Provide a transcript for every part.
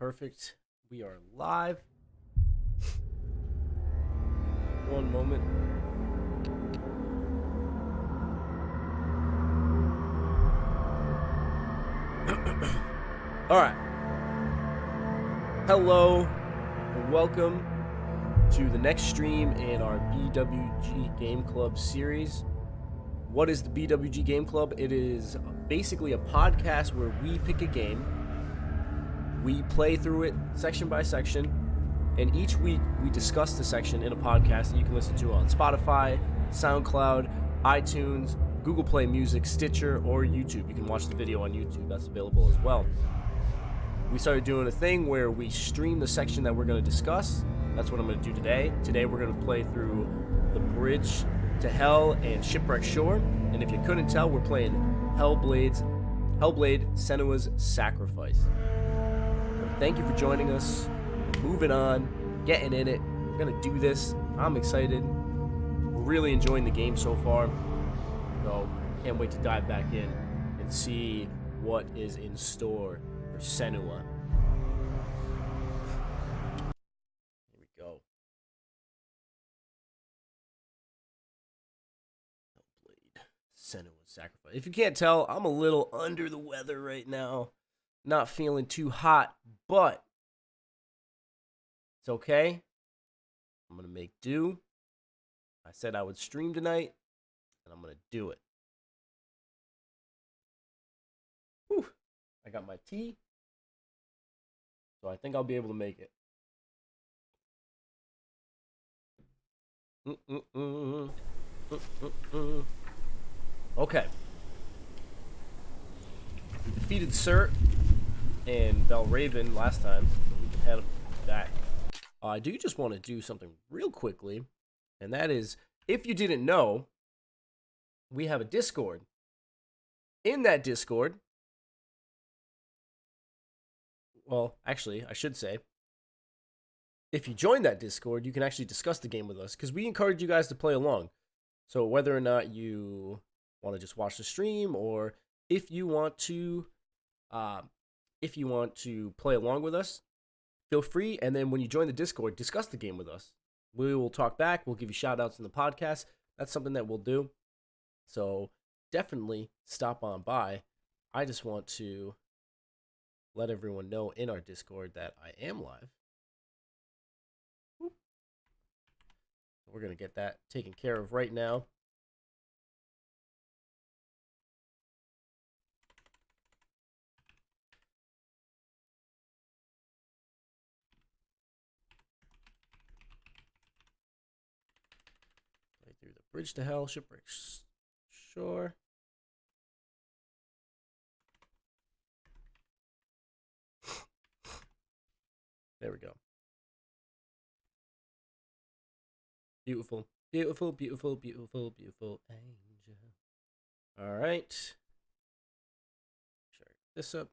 Perfect. We are live. One moment. All right. Hello and welcome to the next stream in our BWG Game Club series. What is the BWG Game Club? It is basically a podcast where we pick a game, we play through it section by section, and each week we discuss the section in a podcast that you can listen to on Spotify, SoundCloud, iTunes, Google Play Music, Stitcher, or YouTube. You can watch the video on YouTube. That's available as well. We started doing a thing where we stream the section that we're going to discuss. That's what I'm going to do today. Today we're going to play through the bridge to Hel and Shipwreck Shore. And if you couldn't tell, we're playing Hellblade Senua's Sacrifice. So thank you for joining us. We're moving on, getting in it. We're going to do this. I'm excited. We're really enjoying the game so far. So can't wait to dive back in and see what is in store for Senua. Here we go. Hellblade Senua's Sacrifice. If you can't tell, I'm a little under the weather right now. Not feeling too hot, but it's okay. I'm going to make do. I said I would stream tonight, and I'm going to do it. Whew. I got my tea, so I think I'll be able to make it. Okay. We defeated Cert and Belraven last time, so we can head back. I do just want to do something real quickly, and that is, if you didn't know, we have a Discord. In that Discord, well, actually, I should say, if you join that Discord, you can actually discuss the game with us, because we encourage you guys to play along. So whether or not you want to just watch the stream, or if you want to play along with us, feel free. And then when you join the Discord, discuss the game with us. We will talk back. We'll give you shout outs in the podcast. That's something that we'll do. So definitely stop on by. I just want to let everyone know in our Discord that I am live. Whoop. We're going to get that taken care of right now. Play through the bridge to Hel, Shipwreck Shore. There we go. Beautiful, beautiful, beautiful, beautiful, beautiful angel. All right. Sure. This up.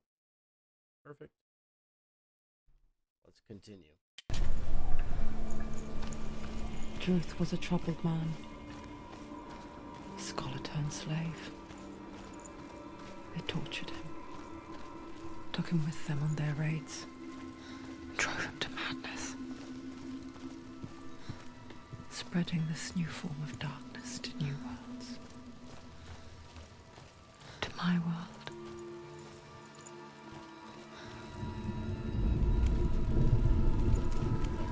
Perfect. Let's continue. Druth was a troubled man. Scholar turned slave. They tortured him. Took him with them on their raids. Drove him to madness. Spreading this new form of darkness to new worlds. To my world.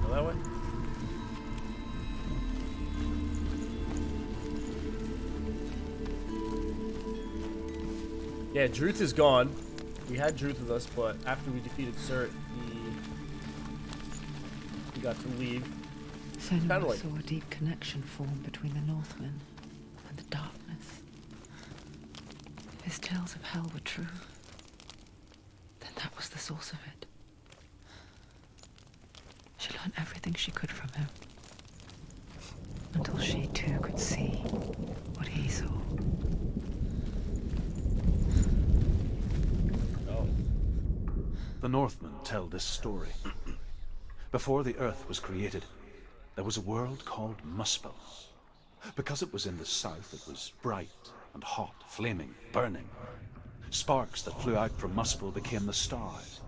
Go that way? Yeah, Druth is gone. We had Druth with us, but after we defeated Cert, he got to leave. Senua saw a deep connection form between the Northmen and the darkness. If his tales of Hel were true, then that was the source of it. She learned everything she could from him, until she too could see what he saw. Oh. The Northmen tell this story. Before the earth was created, there was a world called Muspel. Because it was in the south, it was bright and hot, flaming, burning. Sparks that flew out from Muspel became the stars.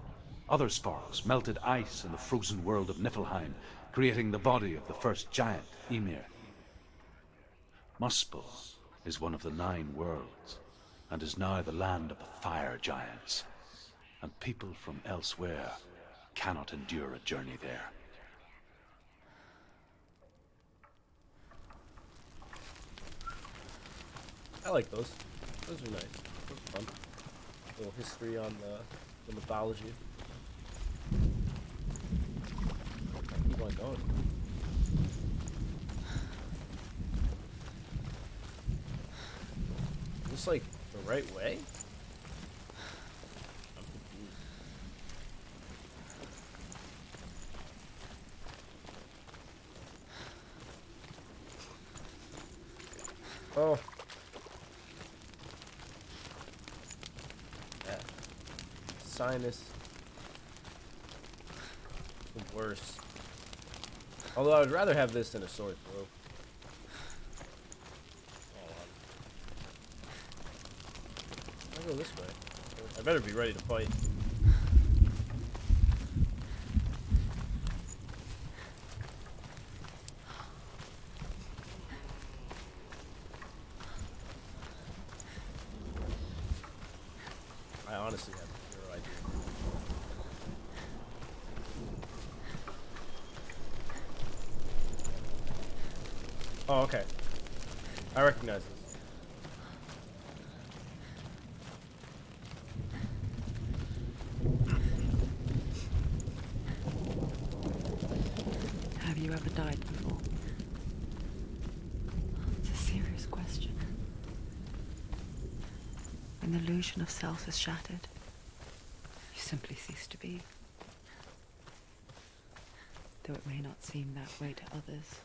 Other sparks melted ice in the frozen world of Niflheim, creating the body of the first giant, Ymir. Muspel is one of the 9 worlds, and is now the land of the fire giants, and people from elsewhere cannot endure a journey there. I like those. Those are nice. Those are fun. A little history on the mythology. Keep on going. Is this like the right way? I'm confused. Oh. Yeah. Sinus. The worst. Although I would rather have this than a sword throw. I'll go this way. I better be ready to fight. I honestly have zero idea. Oh, okay. I recognize this. Have you ever died before? It's a serious question. When the illusion of self is shattered, you simply cease to be. Though it may not seem that way to others,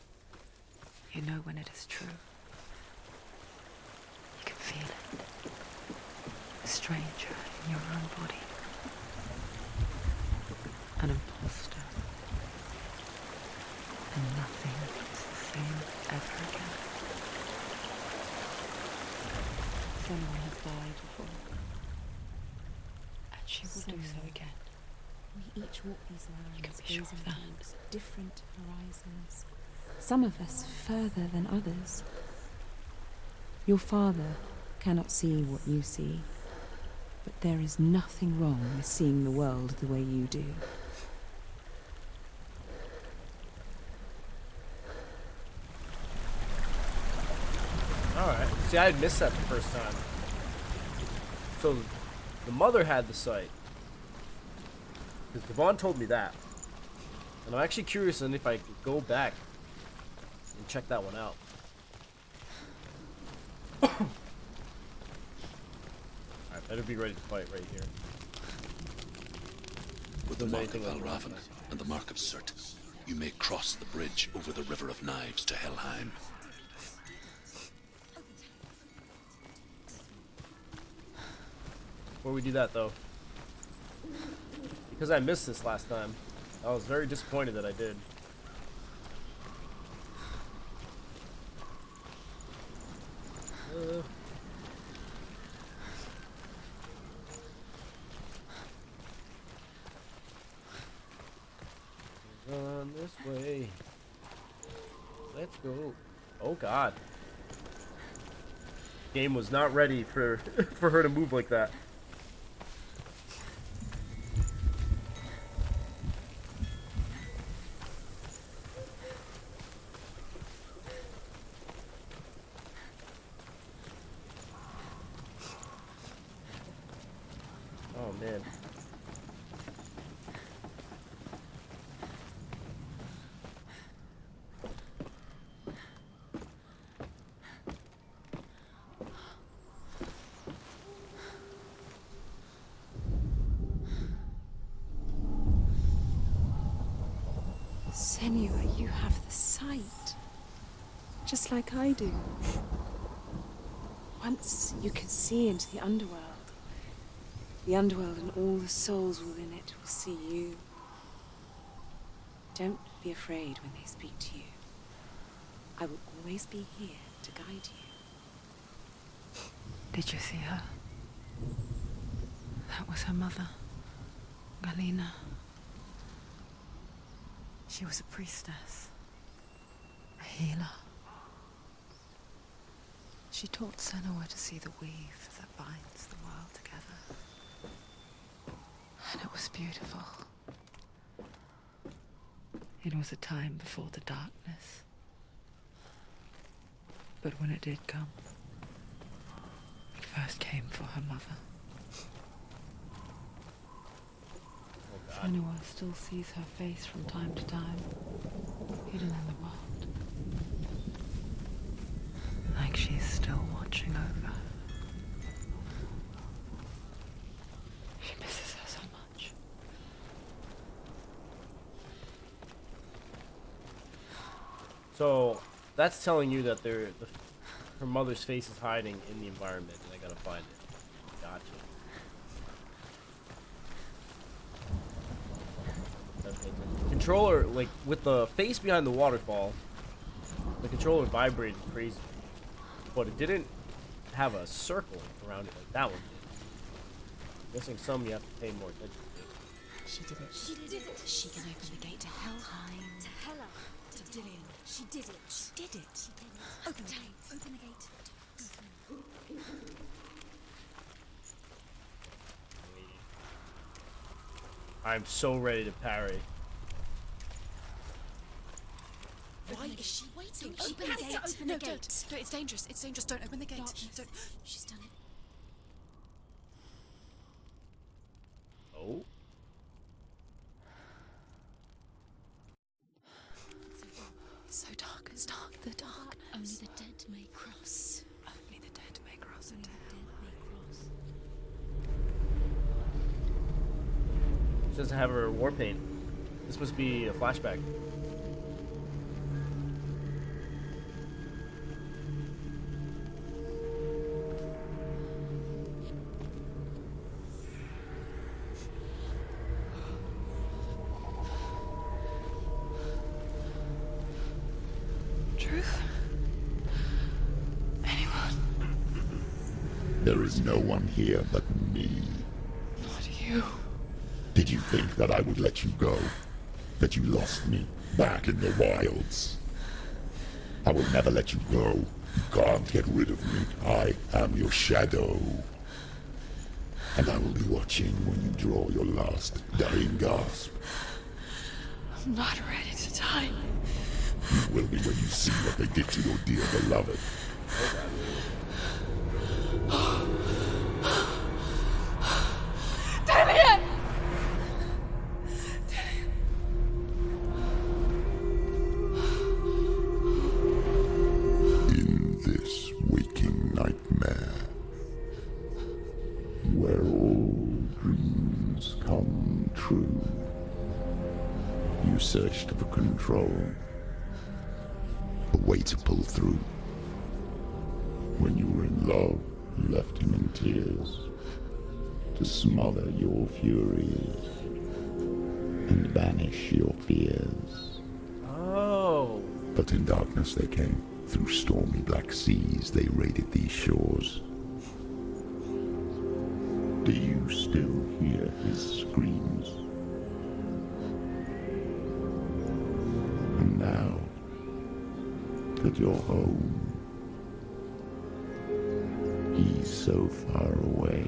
you know when it is true. You can feel it. A stranger in your own body. An imposter. And nothing is the same ever again. Someone has died before. And she will do so again. We each walk these You can lands, be sure gazing of that. towards different horizons. Some of us further than others. Your father cannot see what you see, but there is nothing wrong with seeing the world the way you do. Alright. See, I had missed that the first time. So, the mother had the sight. Because Devon told me that. And I'm actually curious on if I could go back and check that one out. Alright, better be ready to fight right here. With the There's mark of anything on the Valravan and the mark of Surt, you may cross the bridge over the River of Knives to Helheim. Before we do that, though, because I missed this last time, I was very disappointed that I did. Run this way. Let's go. Oh God. Game was not ready for for her to move like that. Oh man. Senua, you have the sight. Just like I do. Once you can see into the underworld. The underworld and all the souls within it will see you. Don't be afraid when they speak to you. I will always be here to guide you. Did you see her? That was her mother. Galena. She was a priestess, a healer. She taught Senua to see the weave that binds the world together. And it was beautiful. It was a time before the darkness. But when it did come, it first came for her mother. Senua still sees her face from time to time, hidden in the world. Like she's still watching over her. She misses her so much. So that's telling you that her mother's face is hiding in the environment, and I gotta find it. Gotcha. Controller, like with the face behind the waterfall, the controller vibrated crazy, but it didn't have a circle around it like that one did. I'm guessing some you have to pay more attention to. She did it. She did it. She can open the gate to Helheim. To Hela. To Dillion. She did it. She did it. She did it. Open the gate. Open the gate. I'm so ready to parry. Why is she waiting? She Open the gate. Open the gate. Don't. It's dangerous. It's dangerous. Don't open the gate. Don't. She's done it. Oh. It's so dark. It's dark. The darkness. Only the dead may cross. Only the dead may cross Only into the hell. dead may cross. She doesn't have her war paint. This must be a flashback. Truth? Anyone? There is no one here but me. Not you. Did you think that I would let you go? That you lost me back in the wilds? I will never let you go. You can't get rid of me. I am your shadow. And I will be watching when you draw your last dying gasp. I'm not ready to die. You will be when you see what they did to your dear beloved. In this waking nightmare, where all dreams come true, you searched for control, a way to pull through. When you were in love, you left him in tears, to smother your furies and banish your fears. Oh. But in darkness they came, through stormy black seas they raided these shores. Do you still hear his screams? And now that you're home, he's so far away.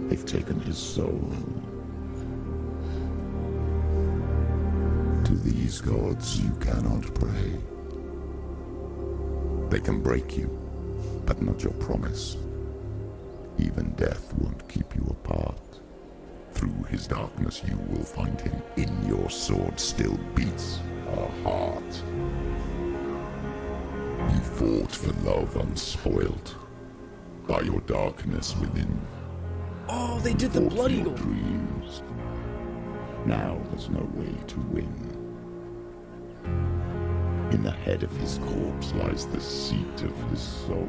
They've taken his soul. To these gods you cannot pray. They can break you, but not your promise. Even death won't keep you apart. Through his darkness you will find him. In your sword still beats a heart. You fought for love unspoilt by your darkness within. Oh, they did the Fought Blood for your Eagle. dreams. Now there's no way to win. In the head of his corpse lies the seat of his soul.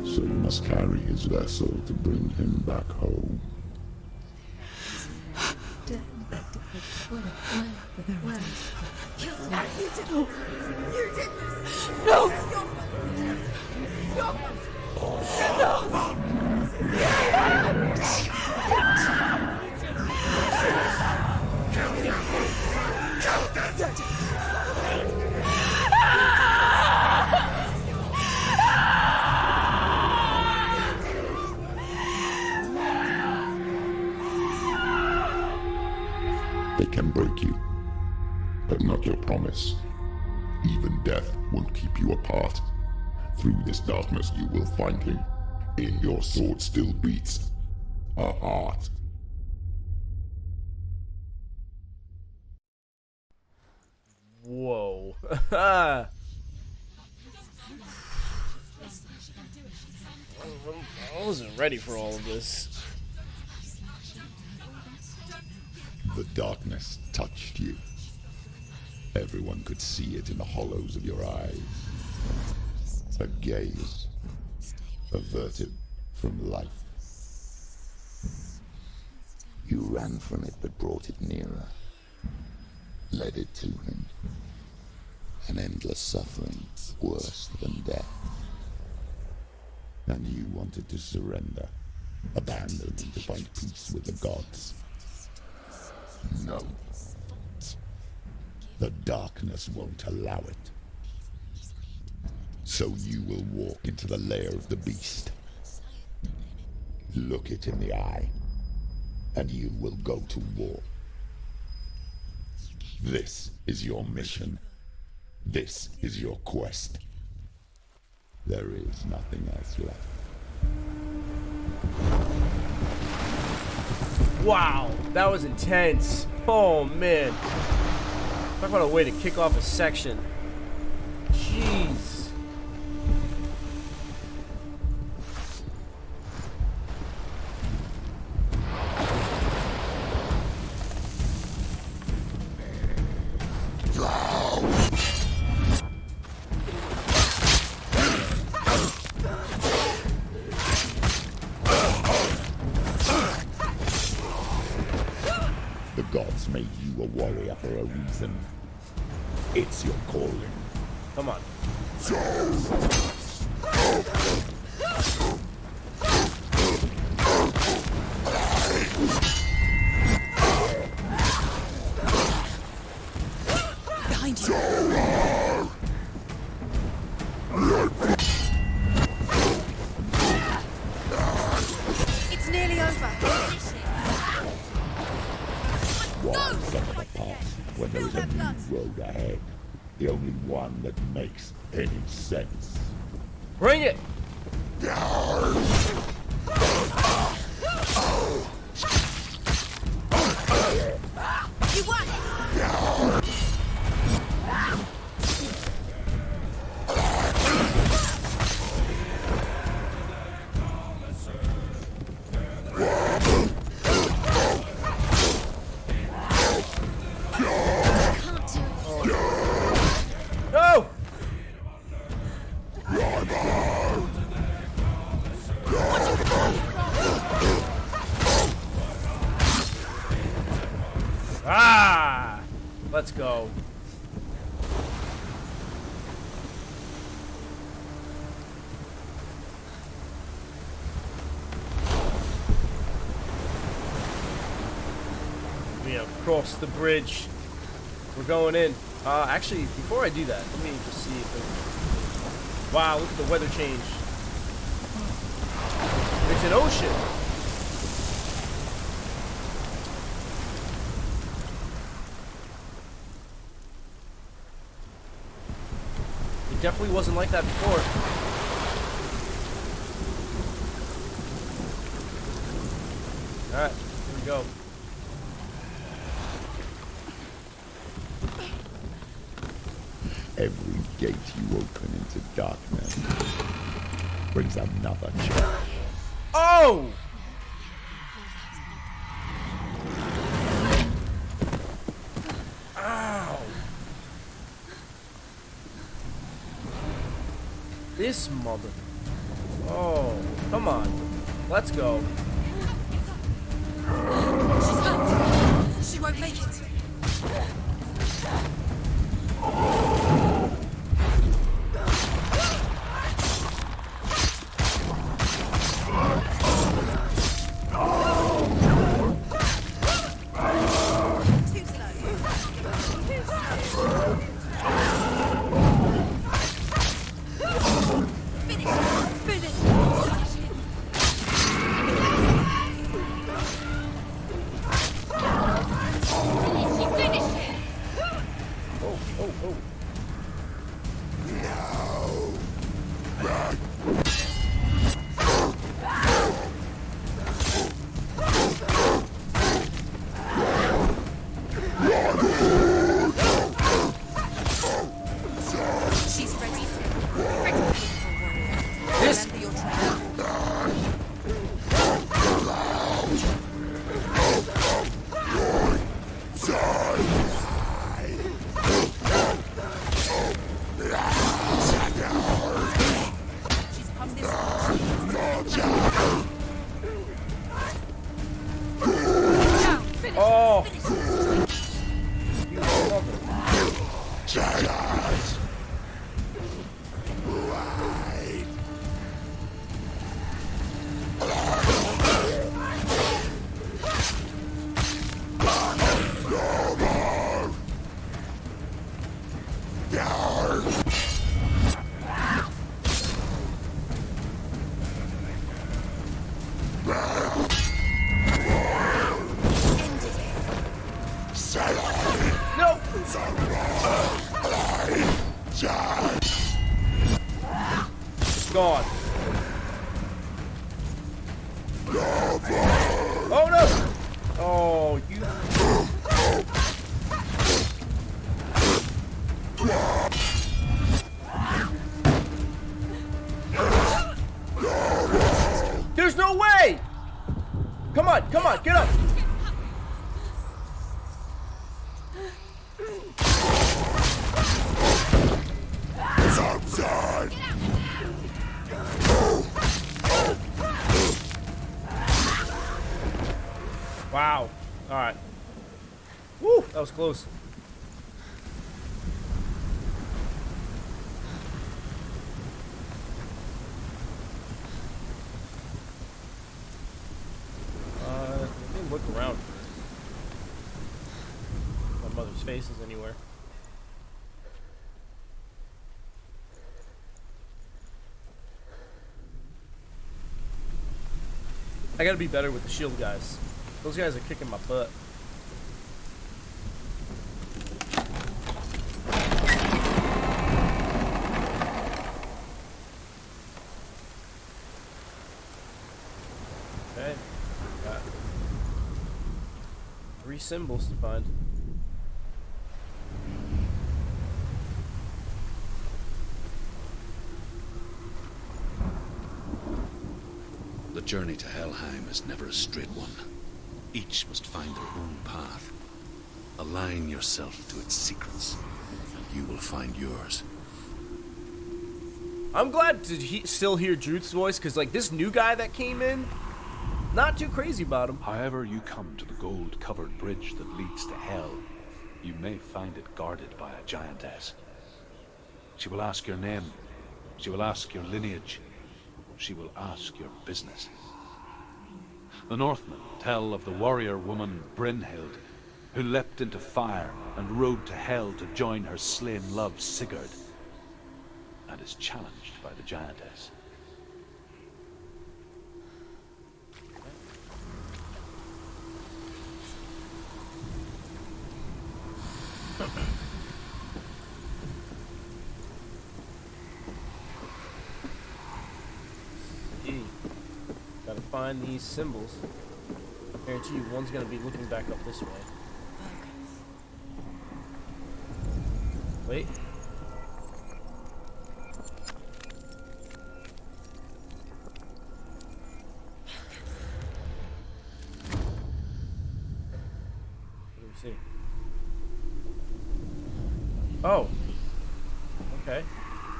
So you must carry his vessel to bring him back home. No! They can break you, but not your promise. Even death won't keep you apart. Through this darkness you will find him. In your sword still beats a heart. Whoa. I wasn't ready for all of this. The darkness touched you. Everyone could see it in the hollows of your eyes. A gaze averted from life. You ran from it but brought it nearer. Led it to him. An endless suffering worse than death. And you wanted to surrender. Abandon and to find peace with the gods. No. The darkness won't allow it. So you will walk into the lair of the beast. Look it in the eye, and you will go to war. This is your mission. This is your quest. There is nothing else left. Wow, that was intense. Oh man. Talk about a way to kick off a section. Jeez. The gods made you a warrior for a reason. It's your calling. Come on. Behind you. It's nearly over. One step of the past when there is a new road ahead. The only one that makes any sense. Bring it! You won! No! Ah! Let's go. We have crossed the bridge. We're going in. Actually, before I do that, let me just see if it... Wow, look at the weather change. It's an ocean. It definitely wasn't like that before. Alright, here we go. Every gate you open into darkness brings another challenge. Oh! Ow! This mother... Oh, come on. Let's go. She's hurt. She won't make it. Oh! You mother. Giant. Nope! It's gone. Oh no! Oh, you. There's no way! Come on, get up! Wow. Alright. Woo! That was close. Let me look around for my mother's face is anywhere. I gotta be better with the shield guys. Those guys are kicking my butt. Okay. Got 3 symbols to find. The journey to Helheim is never a straight one. Each must find their own path. Align yourself to its secrets, and you will find yours. I'm glad to still hear Drew's voice, because, like, this new guy that came in, not too crazy about him. However you come to the gold-covered bridge that leads to Hell, you may find it guarded by a giantess. She will ask your name. She will ask your lineage. She will ask your business. The Northmen tell of the warrior woman Brynhild, who leapt into fire and rode to Hell to join her slain love Sigurd, and is challenged by the giantess. Gotta find these symbols. I guarantee you one's gonna be looking back up this way. Wait. What do we see? Oh. Okay.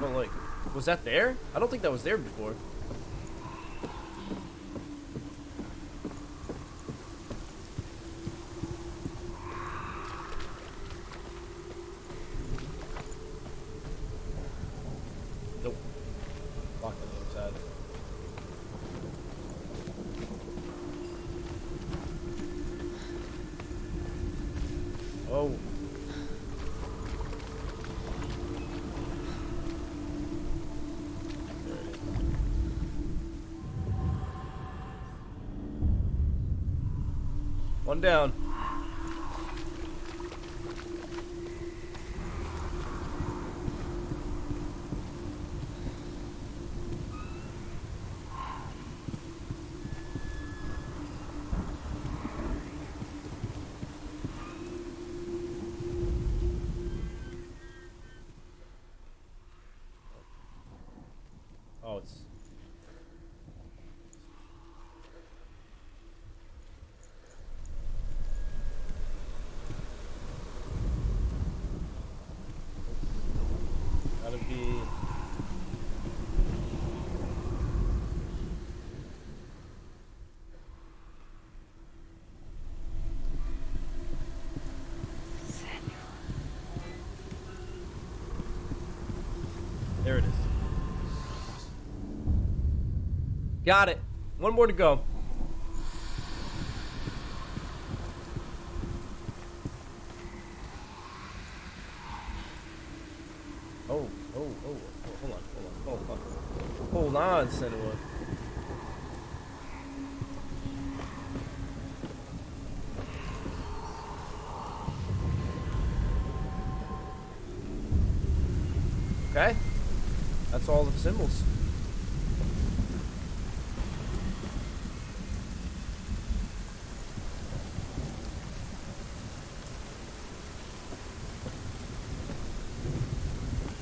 Well, like, was that there? I don't think that was there before. Nope. Locked on the other side. Oh. There it is. One down. Oh, it's... Got it. One more to go. Oh, hold on. Hold on, Senua. Okay. That's all the symbols.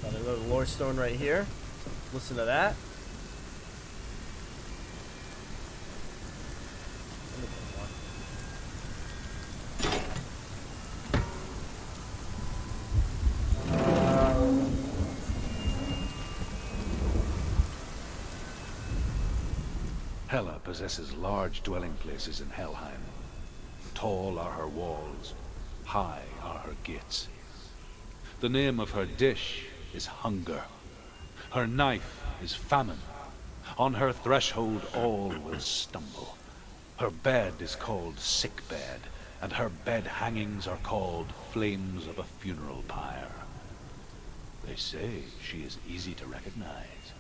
Got another lore stone right here. Listen to that. Hela possesses large dwelling places in Helheim. Tall are her walls, high are her gates. The name of her dish is hunger. Her knife is famine. On her threshold all will stumble. Her bed is called sick bed, and her bed hangings are called flames of a funeral pyre. They say she is easy to recognize,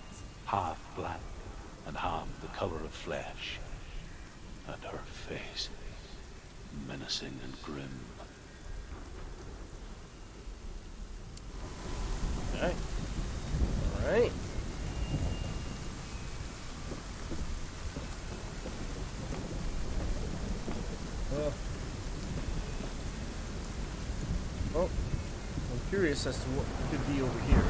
half black and half the color of flesh, and her face menacing and grim. Alright. Alright. Well, I'm curious as to what could be over here.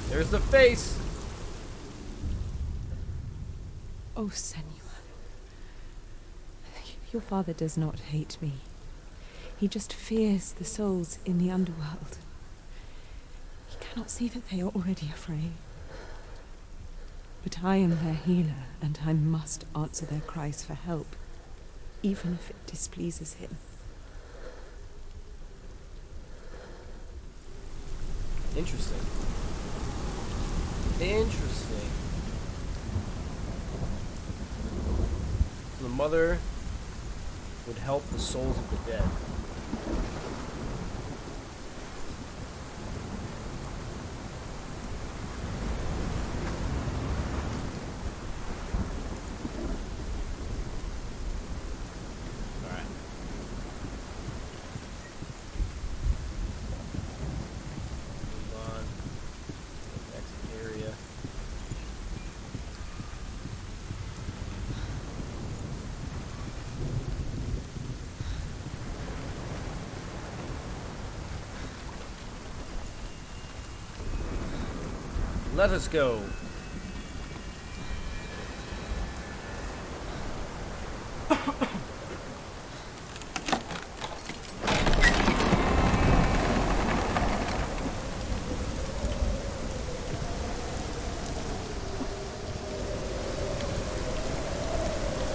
There's the face! Oh, Senua. Your father does not hate me. He just fears the souls in the underworld. He cannot see that they are already afraid. But I am their healer, and I must answer their cries for help, even if it displeases him. Interesting. Interesting. So the mother would help the souls of the dead. Alright. Move on. Next area. Let us go.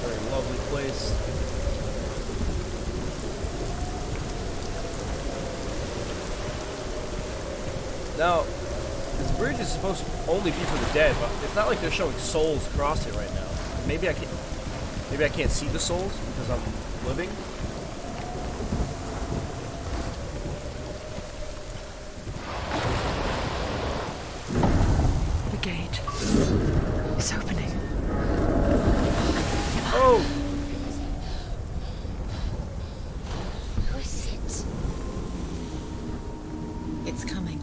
Very lovely place. Now, this bridge is supposed to only be for the dead, but it's not like they're showing souls across it right now. Maybe I can't see the souls because I'm living. The gate is opening. Oh! Who is it? It's coming.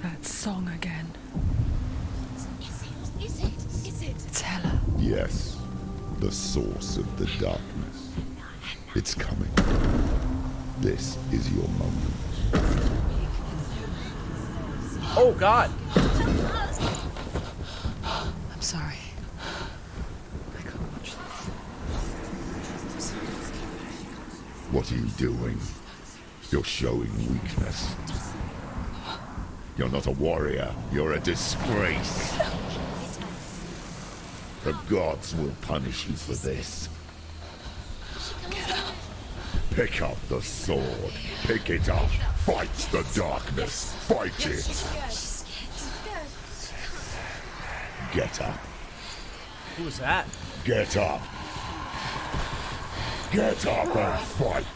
That song again. Is it? It's Hela. Yes, the source of the darkness. It's coming. This is your moment. Oh God! I'm sorry. I can't watch this. What are you doing? You're showing weakness. You're not a warrior. You're a disgrace. The gods will punish you for this. Pick up the sword. Pick it up. Fight the darkness. Fight it. Get up. Who was that? Get up. Get up and fight.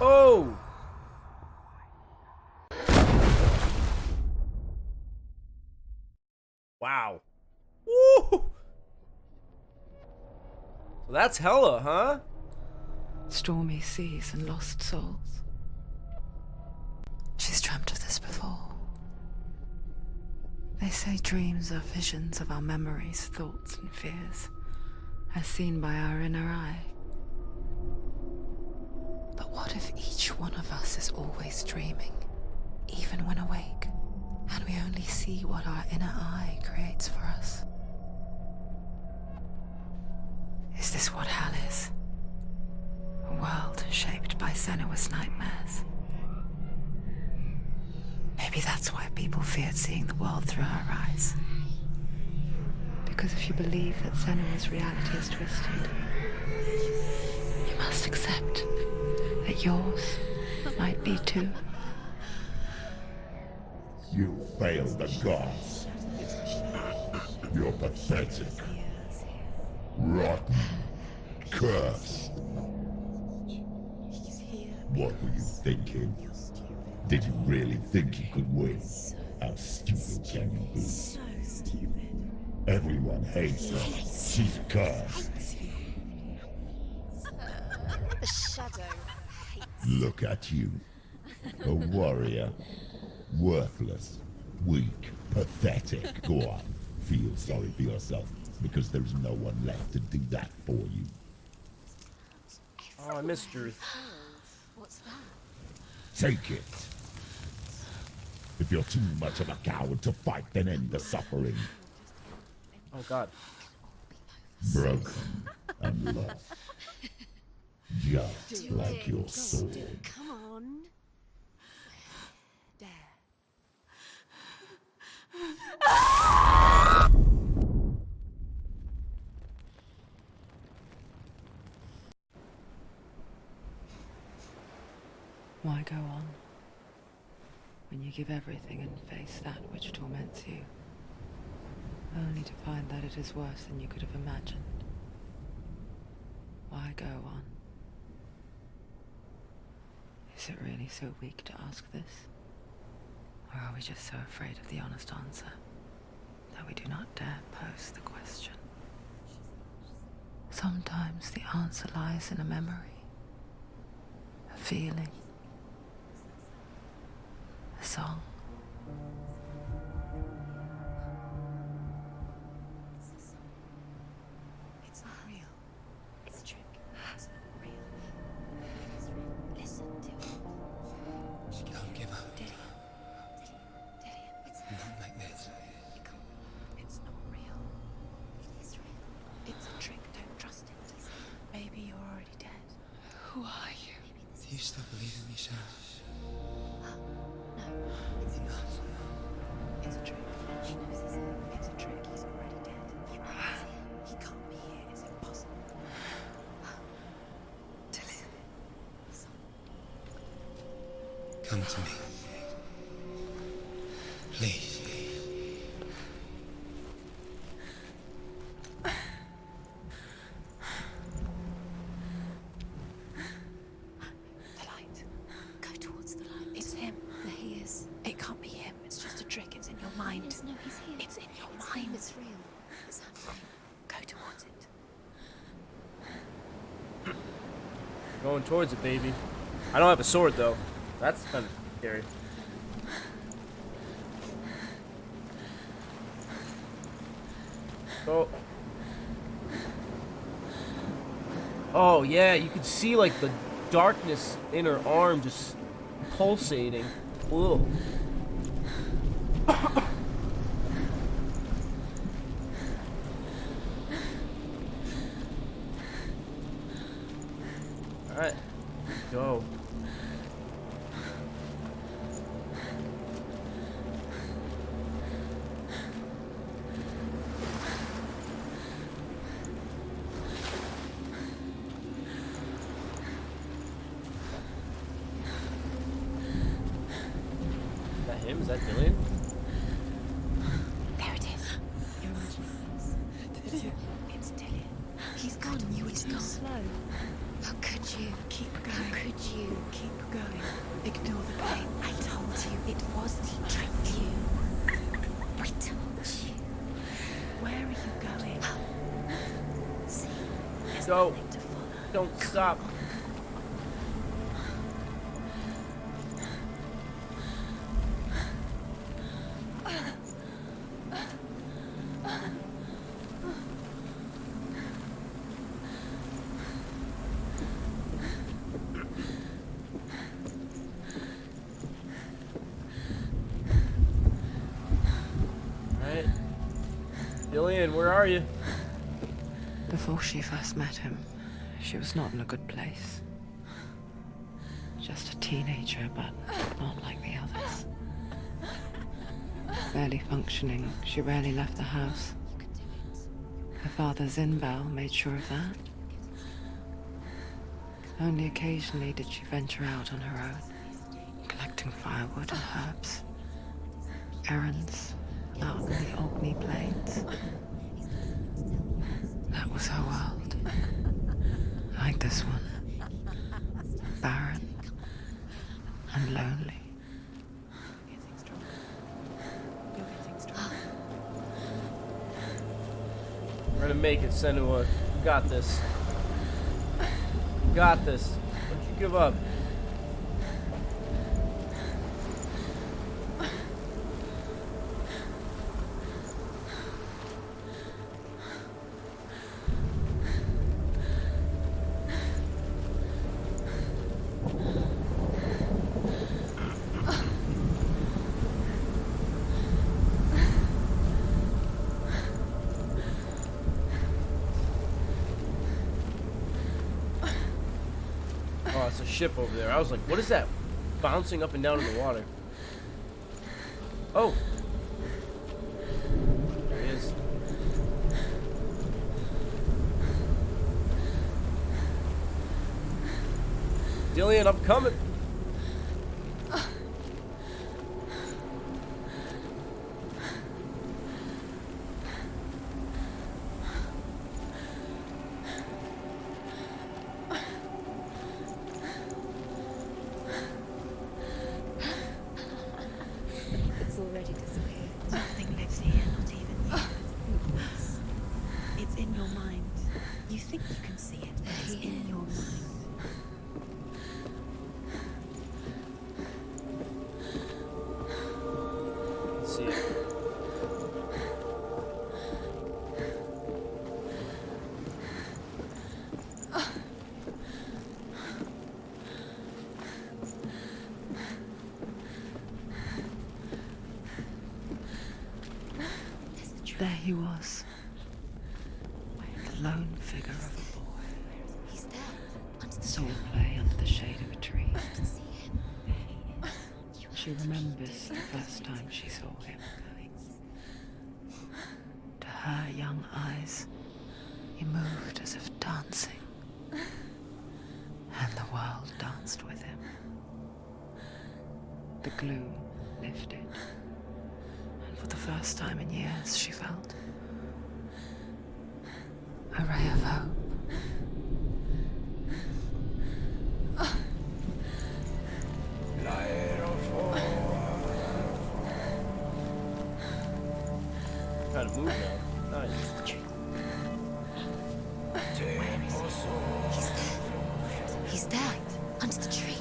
Oh! Wow. Woo! So that's Hela, huh? Stormy seas and lost souls. She's dreamt of this before. They say dreams are visions of our memories, thoughts, and fears, as seen by our inner eye. But what if each one of us is always dreaming, even when awake, and we only see what our inner eye creates for us? Is this what Hell is? A world shaped by Senua's nightmares? Maybe that's why people feared seeing the world through her eyes. Because if you believe that Senua's reality is twisted, you must accept that yours might be too. You failed the gods. You're pathetic. Rotten. Cursed. What were you thinking? Did you really think you could win? How stupid can you be? So stupid. Everyone hates her. She's cursed. The shadow hates. Look at you. A warrior. Worthless. Weak. Pathetic. Go on. Feel sorry for yourself, because there's no one left to do that for you. Oh, I missed Drew. What's that? Take it. If you're too much of a coward to fight, then end the suffering. Oh, God. Broken and lost. Just like your sword. Come on. There. Why go on when you give everything and face that which torments you, only to find that it is worse than you could have imagined? Why go on? Is it really so weak to ask this? Or are we just so afraid of the honest answer that we do not dare pose the question? Sometimes the answer lies in a memory, a feeling, a song. It's not real. It's a trick. It's not real. It is real. Listen to it. Don't give up. Dillian, it's Not like this. It's not real. It is real. It's a trick. Don't trust it. Maybe you're already dead. Who are you? Do you still believe in me, Shannon? No, it's not. It's a trick. She knows this. It's a trick. He's already dead. He won't be here. He can't be here. It's impossible. Dillian. Come to me. Please. The light. Go towards the light. It's him. There he is. It can't be him. It's just a trick. It's in your mind. No, he's here. It's in your mind. It's real. It's happening. Go towards it. Going towards it, baby. I don't have a sword, though. That's kind of scary. Oh. Oh, yeah, you can see, like, the darkness in her arm just pulsating. Ugh. Alright, go. Is that Dillian? There it is. You're imagining this. It's Dillian. He's gone. You were too slow. How could you? Keep going. How could you? Keep going. Ignore the pain. I told you it was the trick you. I told you. Where are you going? See, there's Go. nothing to follow. Don't stop. Alright. Dillian, where are you? Before she first met him, she was not in a good place. Just a teenager, but not like the others. Barely functioning, she rarely left the house. Her father Zinbal made sure of that. Only occasionally did she venture out on her own, collecting firewood and herbs. Errands out in the Orkney Plains. That was her world. Like this one. Barren and lonely. We're gonna make it, Senua. You got this. You got this. Don't you give up. Oh, it's a ship over there. I was like, what is that bouncing up and down in the water? Oh. There he is. Dillian, I'm coming. It's already disappeared. Nothing lives here, not even you. It's in your mind. You think you can see it, but it's in your mind. Let's see it. There he was. The lone figure of a boy. He's there. Under the Saw play under the shade of a tree. to see him. There he is. She remembers the first time she saw him. To her young eyes, he moved as if dancing. And the world danced with him. The gloom lifted. And for the first time in years, she felt a ray of hope. Trying to move now. Nice. He's there. Under the tree.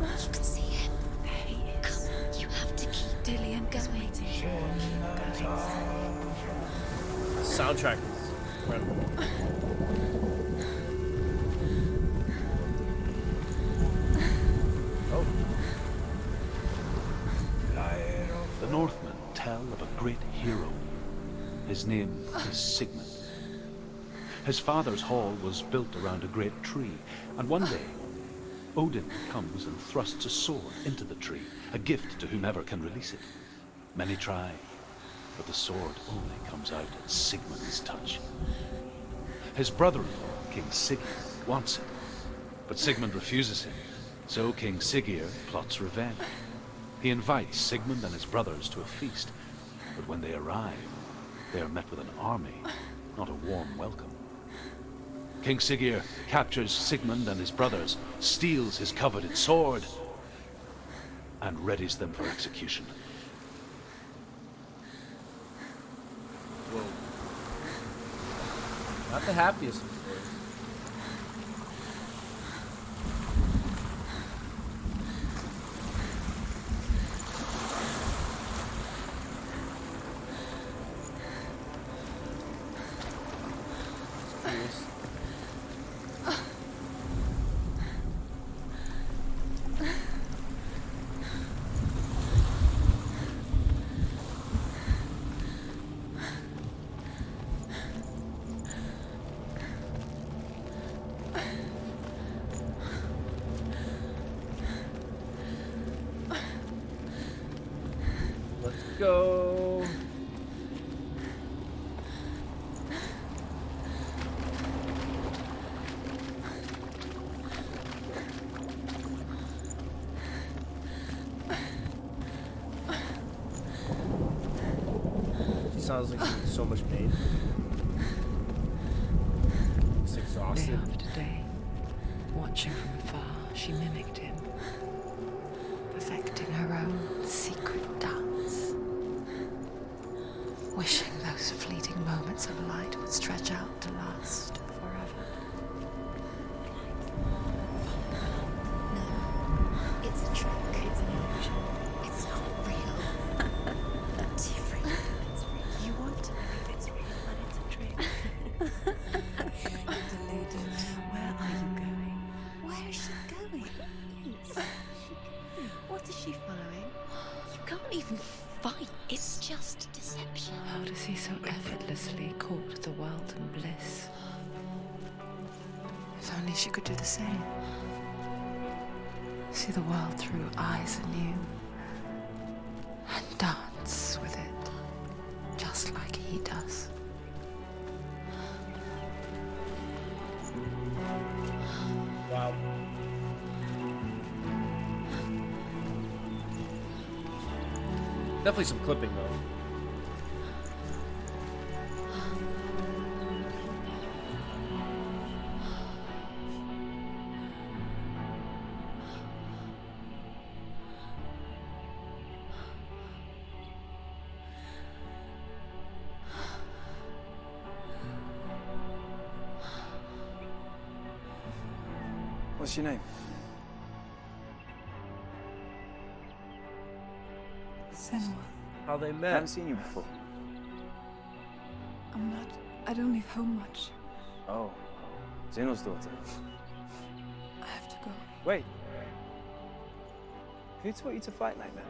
You can see him. There he is. Come, you have to keep Dillian going. The soundtrack is incredible. Oh. The Northmen tell of a great hero. His name is Sigmund. His father's hall was built around a great tree, and one day, Odin comes and thrusts a sword into the tree, a gift to whomever can release it. Many try, but the sword only comes out at Sigmund's touch. His brother-in-law, King Siggeir, wants it, but Sigmund refuses him, so King Siggeir plots revenge. He invites Sigmund and his brothers to a feast, but when they arrive, they are met with an army, not a warm welcome. King Siggeir captures Sigmund and his brothers, steals his coveted sword, and readies them for execution. Whoa. Not the happiest of stories. Go. She sounds like she's in so much pain. She's Day exhausted. after day, watching from afar, she mimicked him, perfecting her own secret dance. Wishing those fleeting moments of light would stretch out to last forever. No, it's a trick. It's an illusion. It's not real. Different. It's real. You want to believe it's real, but it's a trick. Deluded. Where are you going? Where is she going? What is she following? You can't even fight. It's just deception. How does he so effortlessly court the world and bliss? If only she could do the same. See the world through eyes anew. And dance with it, just like he does. Wow. Definitely some clipping though. What's your name? Senua. How they I met. haven't seen you before. I don't leave home much. Oh, Zeno's daughter. I have to go. Wait. Who taught you to fight like that?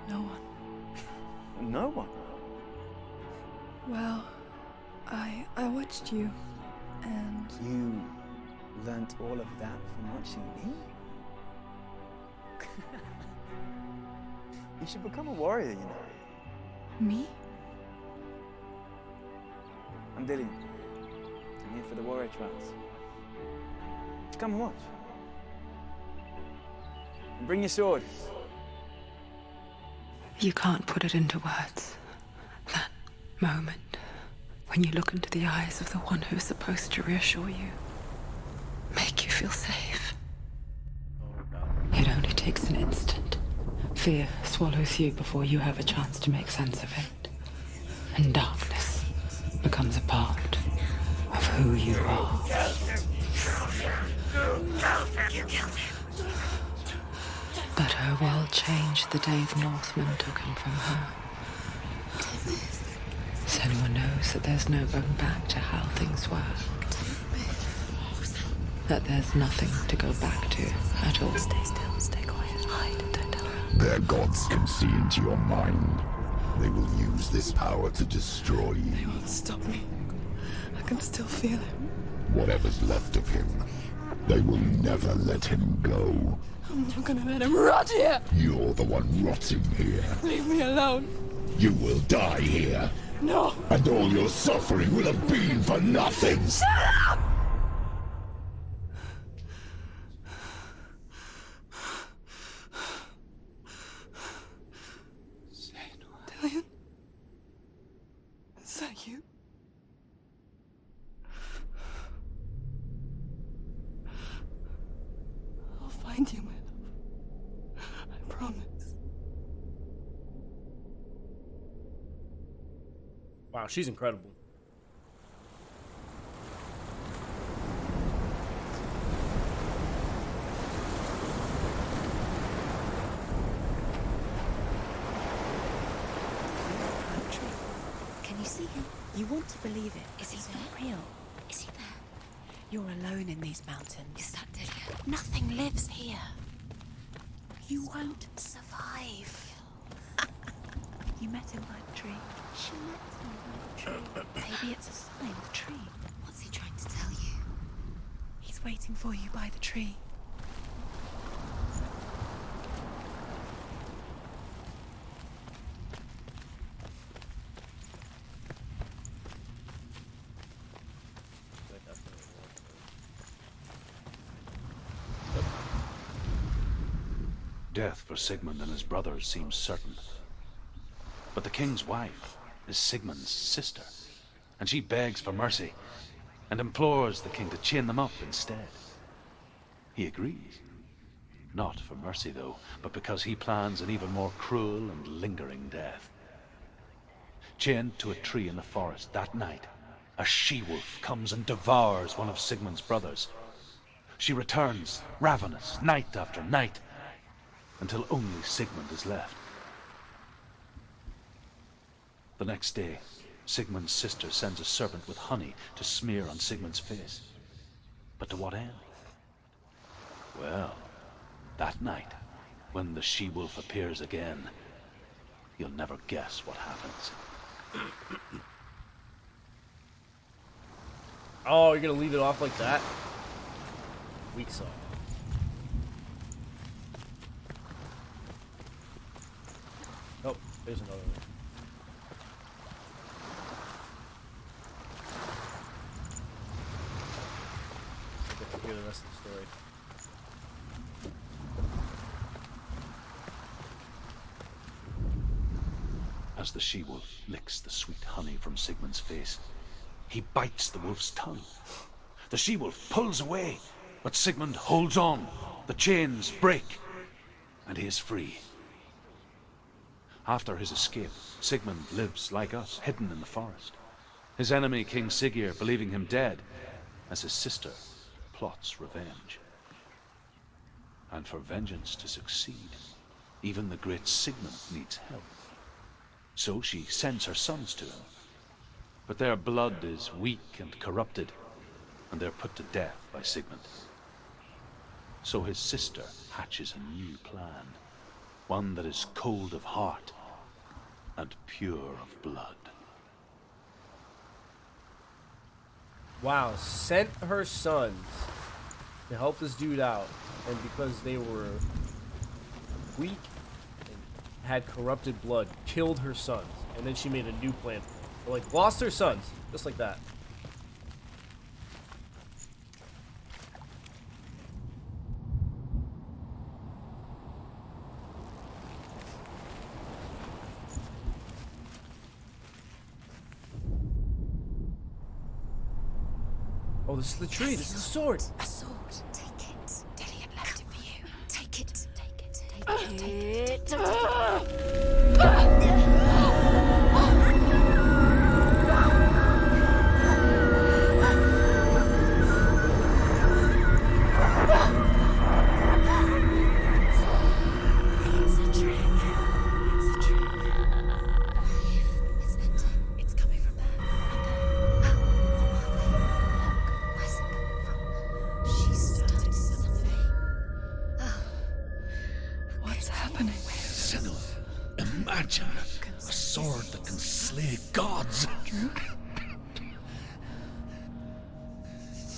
No one. No one. Well, I watched you, and You learnt all of that from watching me? You should become a warrior, you know. me? I'm Dillian. I'm here for the warrior trials. Come and watch. And bring your sword. You can't put it into words. That moment when you look into the eyes of the one who is supposed to reassure you, make you feel safe. It only takes an instant. Fear swallows you before you have a chance to make sense of it. And darkness becomes a part of who you are. You killed him. But her world changed the day the Northmen took him from her. Senua knows that there's no going back to how things were. That there's nothing to go back to at all. Stay still, stay quiet, hide, don't tell her. Their gods can see into your mind. They will use this power to destroy you. They won't stop me. I can still feel him. Whatever's left of him, they will never let him go. I'm not gonna let him rot here. You're the one rotting here. Leave me alone. You will die here. No. And all your suffering will have been for nothing. Shut up! Wow, she's incredible. Can you see him? You want to believe it. Is he not real? Is he there? You're alone in these mountains. Is that Delia? Nothing lives here. You won't survive. You met him by the tree. She met him by the tree. Maybe it's a sign, the tree. What's he trying to tell you? He's waiting for you by the tree. Death for Sigmund and his brothers seems certain. But the king's wife is Sigmund's sister, and she begs for mercy and implores the king to chain them up instead. He agrees. Not for mercy, though, but because he plans an even more cruel and lingering death. Chained to a tree in the forest that night, a she-wolf comes and devours one of Sigmund's brothers. She returns, ravenous, night after night, until only Sigmund is left. The next day, Sigmund's sister sends a servant with honey to smear on Sigmund's face. But to what end? Well, that night, when the she-wolf appears again, you'll never guess what happens. Oh, you're gonna leave it off like that? Weak sauce. Oh, there's another one. Let's hear the rest of the story. As the she-wolf licks the sweet honey from Sigmund's face, he bites the wolf's tongue. The she-wolf pulls away, but Sigmund holds on. The chains break, and he is free. After his escape, Sigmund lives like us, hidden in the forest. His enemy, King Siggeir, believing him dead, as his sister plots revenge. And for vengeance to succeed, even the great Sigmund needs help. So she sends her sons to him. But their blood is weak and corrupted, and they're put to death by Sigmund. So his sister hatches a new plan, one that is cold of heart and pure of blood. Wow, sent her sons to help this dude out, and because they were weak and had corrupted blood, killed her sons, and then she made a new plan. Like, lost her sons, just like that. Oh, this is the tree. This is the sword. A sword. Take it. Delia left it for you. Take it. Take it. Take it. Take it.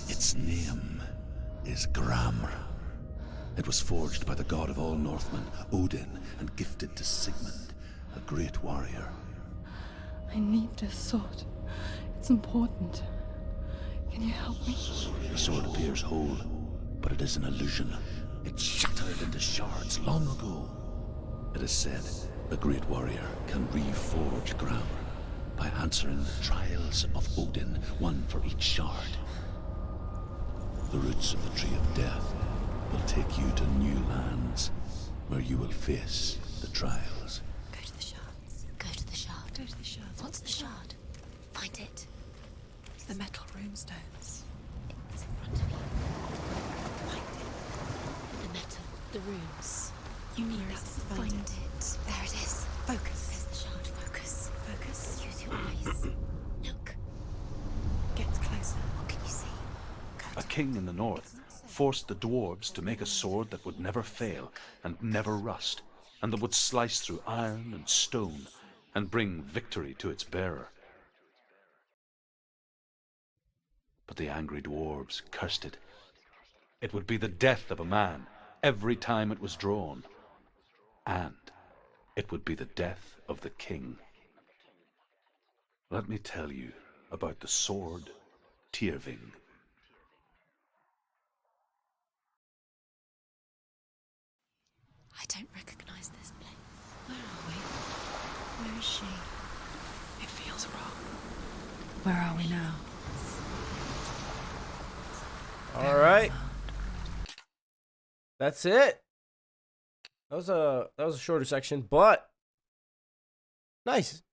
Its name is Gramr. It was forged by the god of all Northmen, Odin, and gifted to Sigmund, a great warrior. I need this sword. It's important. Can you help me? The sword appears whole, but it is an illusion. It shattered into shards long ago. It is said a great warrior can reforge Gramr by answering the trials of Odin, one for each shard. The roots of the Tree of Death will take you to new lands, where you will face the trials. Go to the shards. Go to the shard. Go to the shards. What's the shard? king in the north forced the dwarves to make a sword that would never fail and never rust, and that would slice through iron and stone and bring victory to its bearer. But the angry dwarves cursed it. It would be the death of a man every time it was drawn, and it would be the death of the king. Let me tell you about the sword Tyrving. I don't recognize this place. Where are we? Where is she? It feels wrong. Where are we now? All right. That's it. That was a shorter section, but nice.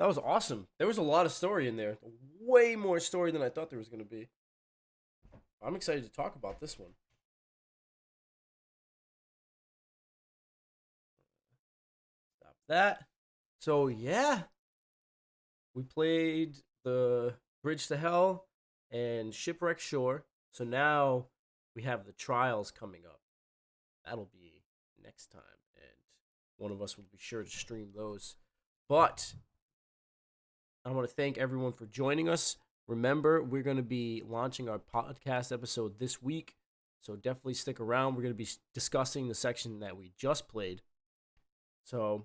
That was awesome. There was a lot of story in there. Way more story than I thought there was going to be. I'm excited to talk about this one. Stop that. So, yeah. We played the Bridge to Hell and Shipwreck Shore. So now we have the trials coming up. That'll be next time. And one of us will be sure to stream those. But I want to thank everyone for joining us. Remember, we're going to be launching our podcast episode this week. So definitely stick around. We're going to be discussing the section that we just played. So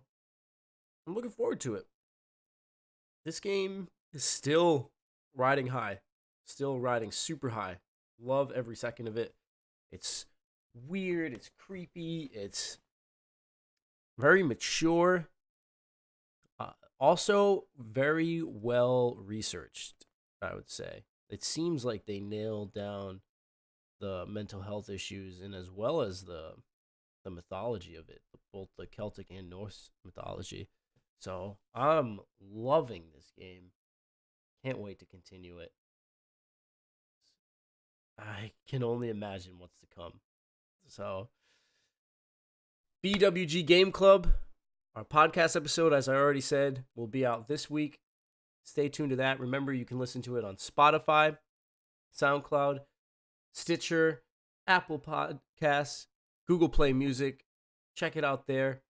I'm looking forward to it. This game is still riding high. Still riding super high. Love every second of it. It's weird. It's creepy. It's very mature. Also, very well researched, I would say. It seems like they nailed down the mental health issues and as well as the mythology of it, both the Celtic and Norse mythology. So I'm loving this game. Can't wait to continue it. I can only imagine what's to come. So, BWG Game Club, our podcast episode, as I already said, will be out this week. Stay tuned to that. Remember, you can listen to it on Spotify, SoundCloud, Stitcher, Apple Podcasts, Google Play Music. Check it out there.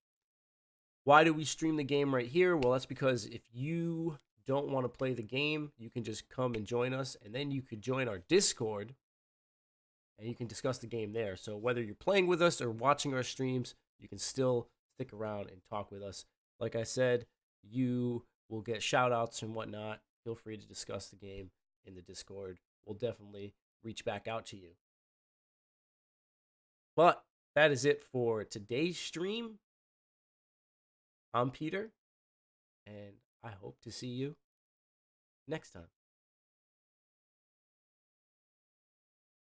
Why do we stream the game right here? Well, that's because if you don't want to play the game, you can just come and join us, and then you could join our Discord, and you can discuss the game there. So whether you're playing with us or watching our streams, you can still stick around and talk with us. Like I said, you will get shout-outs and whatnot. Feel free to discuss the game in the Discord. We'll definitely reach back out to you. But that is it for today's stream. I'm Peter, and I hope to see you next time.